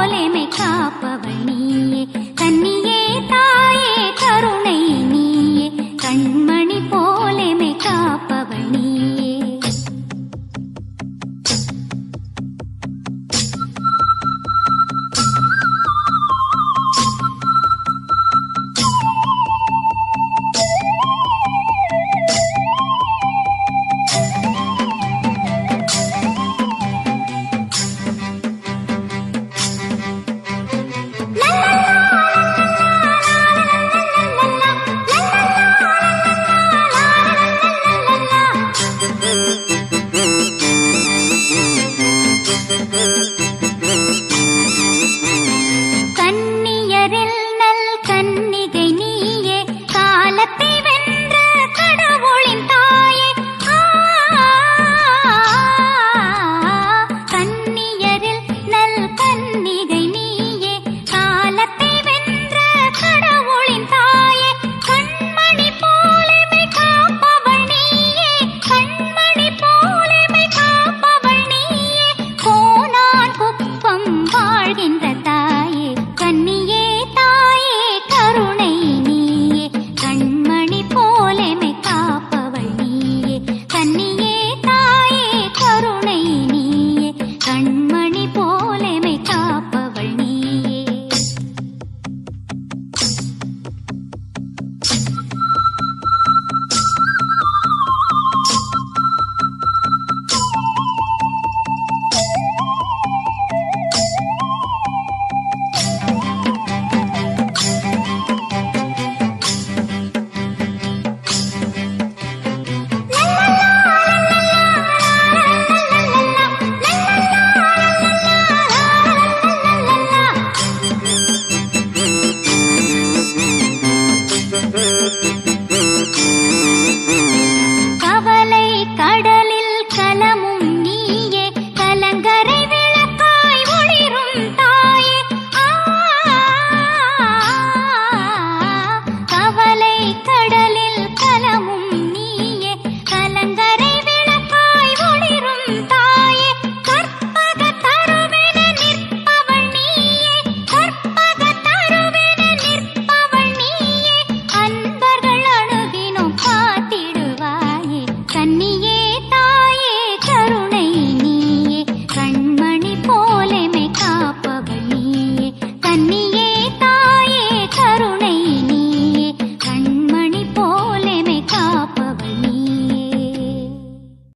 போலெமை காப்பவள் நீயே கன்னியே தாயே கருணை நீயே கண்மணி போலெமை காப்பவள் நீயே கன்னியரில் நல் கன்னிகை நீயே காலத்தை வென்ற கடவுளின் தாயே கன்னியரில் நல் கன்னிகை நீயே காலத்தை வென்ற கடவுளின் தாயே கண்மணி போலெமை காப்பவள் நீயே கண்மணி போலெமை காப்பவள் நீயே கோனான் குப்பம் வாழ்கின்ற